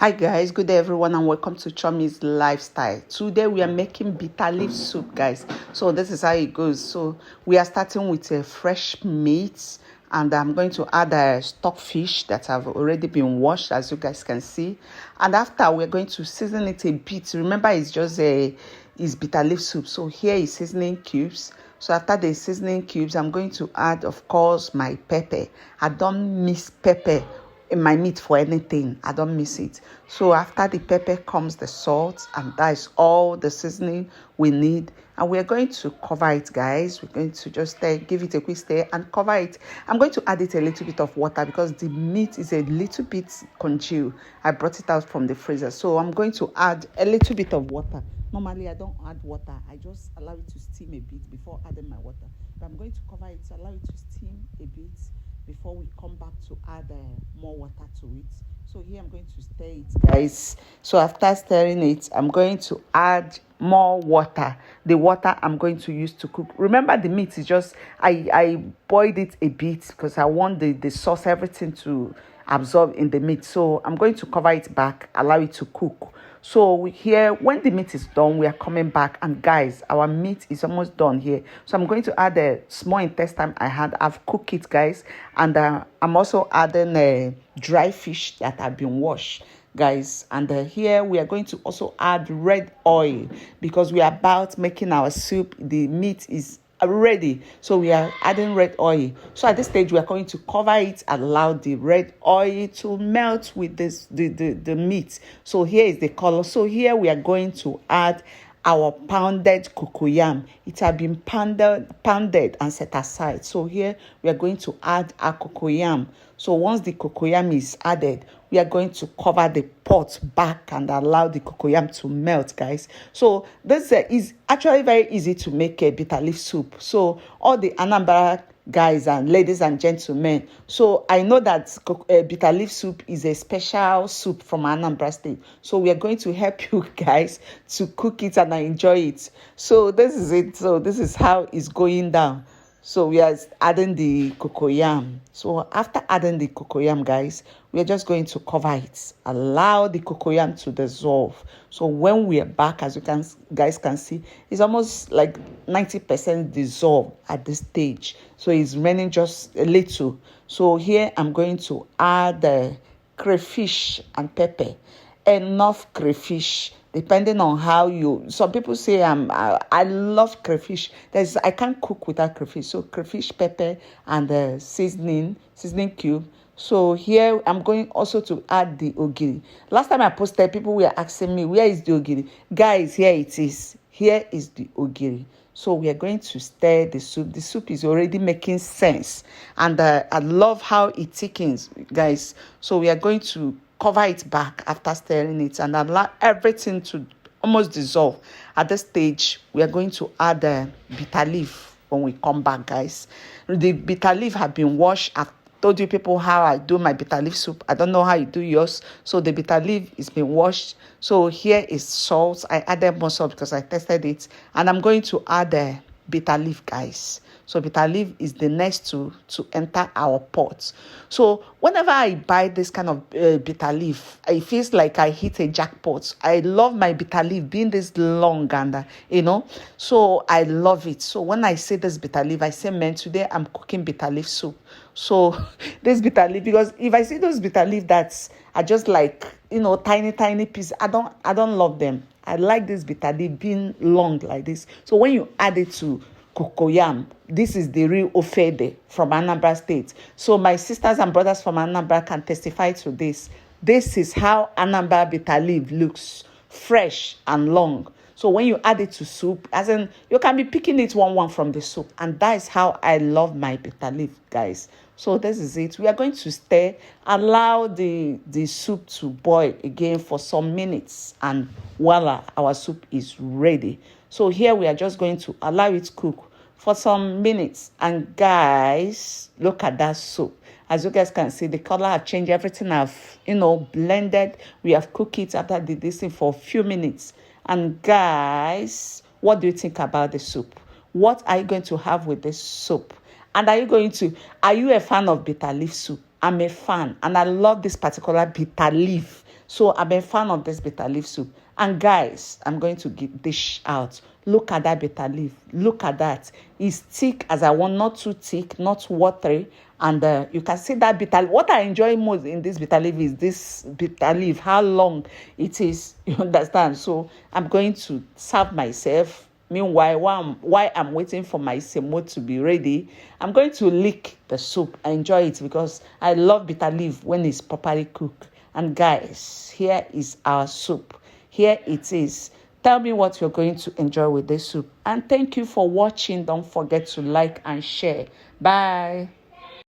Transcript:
Hi guys, good day everyone and welcome to Chommy's Lifestyle. Today we are making bitter leaf soup, guys. So this is how it goes. So we are starting with a fresh meat and I'm going to add a stockfish that have already been washed, as you guys can see. And after we're going to season it a bit. Remember, it's bitter leaf soup. So here is seasoning cubes. So after the seasoning cubes, I'm going to add, of course, my pepper. I don't mix pepper in my meat for anything. I don't miss it. So after the pepper comes the salt, and that is all the seasoning we need. And we're going to cover it, guys. We're going to just give it a quick stir and cover it. I'm going to add it a little bit of water because the meat is a little bit congealed. I brought it out from the freezer, so I'm going to add a little bit of water. Normally I don't add water, I just allow it to steam a bit before adding my water, but I'm going to cover it, allow it to steam a bit before we come back to add more water to it. So here I'm going to stir it, guys. So after stirring it, I'm going to add more water. The water I'm going to use to cook. Remember, the meat is just, I boiled it a bit because I want the sauce, everything to absorb in the meat. So I'm going to cover it back, allow it to cook. So here, when the meat is done, we are coming back, and guys, our meat is almost done here. So I'm going to add a small intestine I had. I've cooked it, guys, and I'm also adding a dry fish that have been washed, guys. And here we are going to also add red oil because we are about making our soup. The meat is ready, so we are adding red oil. So at this stage we are going to cover it, allow the red oil to melt with this the meat. So here is the color. So here we are going to add our pounded cocoyam. It has been pounded and set aside. So here we are going to add our cocoyam. So once the cocoyam is added, we are going to cover the pot back and allow the cocoyam to melt, guys. So this is actually very easy to make a bitter leaf soup. So all the Anambra guys and ladies and gentlemen, so I know that bitter leaf soup is a special soup from Anambra State. So we are going to help you guys to cook it and enjoy it. So this is it. So this is how it's going down. So we are adding the cocoyam. So after adding the cocoyam, guys, we are just going to cover it. Allow the cocoyam to dissolve. So when we are back, as you guys can see, it's almost like 90% dissolved at this stage. So it's remaining just a little. So here I'm going to add the crayfish and pepper. Enough crayfish, depending on how you. Some people say I love crayfish. I can't cook without crayfish. So crayfish, pepper, and the seasoning cube. So here I'm going also to add the ogiri. Last time I posted, people were asking me, where is the ogiri? Guys, here it is. Here is the ogiri. So we are going to stir the soup. The soup is already making sense, and I love how it thickens, guys. So we are going to cover it back after stirring it and allow everything to almost dissolve. At this stage, we are going to add the bitter leaf when we come back, guys. The bitter leaf have been washed. I've told you people how I do my bitter leaf soup. I don't know how you do yours. So the bitter leaf is been washed. So here is salt. I added more salt because I tested it. And I'm going to add the bitter leaf, guys. So bitter leaf is the next to enter our pot. So whenever I buy this kind of bitter leaf, it feels like I hit a jackpot. I love my bitter leaf being this long and so I love it. So when I say this bitter leaf, I say, man, today I'm cooking bitter leaf soup. So this bitter leaf, because if I see those bitter leaf that are just like tiny pieces, I don't love them. I like this bitter leaf being long like this. So when you add it to cocoyam, this is the real ofede from Anambra State. So my sisters and brothers from Anambra can testify to this. This is how Anambra bitter leaf looks, fresh and long. So when you add it to soup, as in you can be picking it one from the soup, and that is how I love my bitter leaf, guys. So this is it. We are going to stir, allow the soup to boil again for some minutes, and voila, our soup is ready. So here we are just going to allow it to cook for some minutes. And guys, look at that soup. As you guys can see, the color have changed. Everything have, blended. We have cooked it after this thing for a few minutes. And guys, what do you think about the soup? What are you going to have with this soup? And are you a fan of bitter leaf soup? I'm a fan, and I love this particular bitter leaf. So I'm a fan of this bitter leaf soup. And guys, I'm going to dish out. Look at that bitter leaf. Look at that. It's thick as I want, not too thick, not watery. And you can see that bitter. What I enjoy most in this bitter leaf is this bitter leaf, how long it is. You understand? So I'm going to serve myself. Meanwhile, while I'm waiting for my semo to be ready, I'm going to lick the soup. I enjoy it because I love bitter leaf when it's properly cooked. And guys, here is our soup. Here it is. Tell me what you're going to enjoy with this soup. And thank you for watching. Don't forget to like and share. Bye.